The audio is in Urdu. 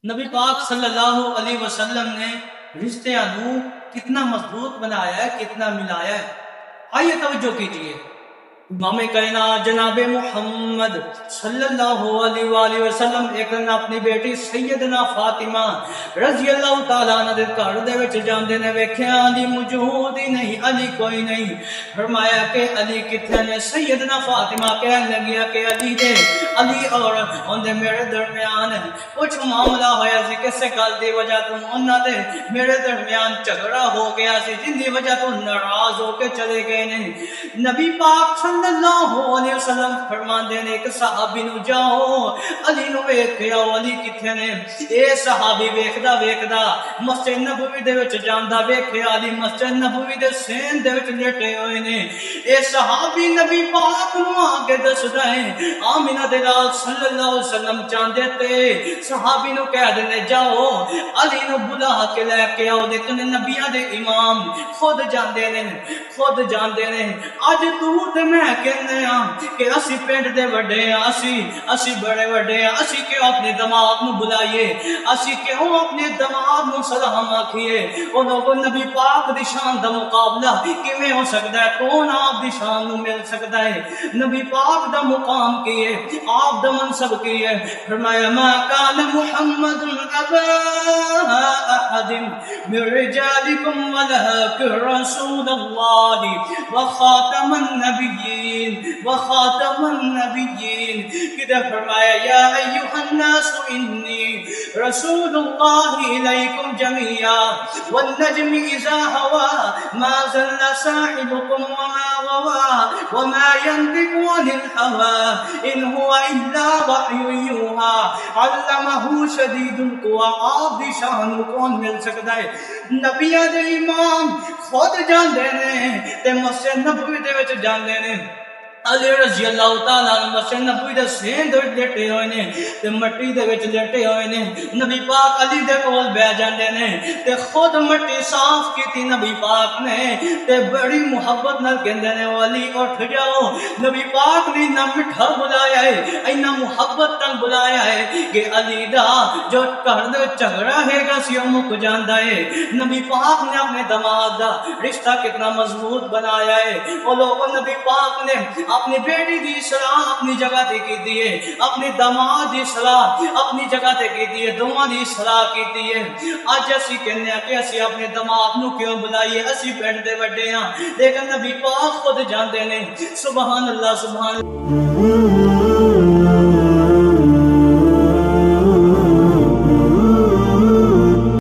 نبی پاک صلی اللہ علیہ وسلم نے رشتے نو کتنا مضبوط بنایا ہے، کتنا ملایا ہے۔ آئیے توجہ کیجیے، امام کائنات جناب محمد صلی اللہ علیہ وآلہ وسلم ایک دن اپنی بیٹی سیدنا فاطمہ رضی اللہ تعالیٰ عنہ دے گھر دے وچ جاندے نے، ویکھیا علی موجود ہی نہیں، علی کوئی نہیں۔ فرمایا کہ علی کتنے نے؟ سیدنا فاطمہ کہنے لگیا کہ علی اور اندے میرے درمیان کچھ معاملہ ہویا سی، کسے گل دی وجہ تو انہاں دے میرے درمیان جھگڑا ہو گیا سی، جن دی وجہ تو ناراض ہو کے چلے گئے نے۔ نبی پاک صلی اللہ علیہ وسلم فرماندے نے ایک صحابی نو جاؤ علی نو ویکھ کے آؤ، علی کتھے نے؟ اے صحابی ویکھدا ویکھدا مسجد نبوی دے وچ جاندا، ویکھیا علی مسجد نبوی دے سین دے وچ لیٹے ہوئے نے۔ اے صحابی نبی پاک نو آگے دسدا ہے آمینہ دے لال صلی اللہ علیہ وسلم چاندے تے صحابی نو کہہ دینے جاؤ علی نو بلا کے لے کے آؤ، لیکن نبیاں دے امام خود جاندے نے، خود جاندے نے۔ اج تو تے میں کہنے ہاں کہ اسی پنڈ دے وڈے ہاں، اسی بڑے وڈے ہاں، اسی کیوں اپنے دماغ نو بلائیے، اسی کیوں اپنے دماغ نو سلام آکھیے؟ او لوگوں نبی پاک دی شان دا مقابلہ کیویں ہو سکدا ہے؟ کون آپ دی شان نو مل سکدا ہے؟ نبی پاک دا مقام کی ہے، آپ دا منصب کی ہے۔ فرمایا ما کان محمد ابا احد من رجالکم ولکن رسول اللہ وخاتم النبیین وخاتم النبیین۔ کدھر فرمایا یا ایھا الناس انی رسول اللہ الیکم جميعا والنجم اذا هوى ما ضل صاحبكم وما غوى وما ينطق عن الهوى ان هو الا وحی یوحى علمہ شدید القوى۔ آپ دی شان کون مل سکتا ہے؟ نبیاں دے امام خود جاندے نے تے مسجد نبوی دے وچ جاندے نے۔ علی رضی اللہ تعالیٰ عنہ مسجد نبوی دے سین دے وچ لیٹے ہوئے نے تے مٹی دے وچ لیٹے ہوئے نے۔ نبی پاک علی دے کول بیٹھ جاندے نے تے خود مٹی صاف کیتی نبی پاک نے تے بڑی محبت نال کہندے نے او علی اٹھ جاؤ۔ نبی پاک نے اتنا میٹھا بلایا ہے، اتنا محبت نال بلایا ہے کہ علی دا جو گھر دے جھگڑا ہے گا سی او مک جاندا ہے۔ نبی پاک نے اپنے داماد دا رشتہ کتنا مضبوط بنایا ہے۔ او لوگوں نبی پاک نے اپنی بیٹی دی صلاح اپنی جگہ تے کی ہے، اپنی داماد دی صلاح اپنی جگہ تے کی ہے، دونوں دی صلاح کی ہے۔ اج اسی کہنے ہیں کہ اسی اپنے داماد نو کیوں بلائیے، اسی پنڈ دے وڈے ہاں، لیکن نبی پاک خود جاندے نے۔ سبحان اللہ سبحان اللہ۔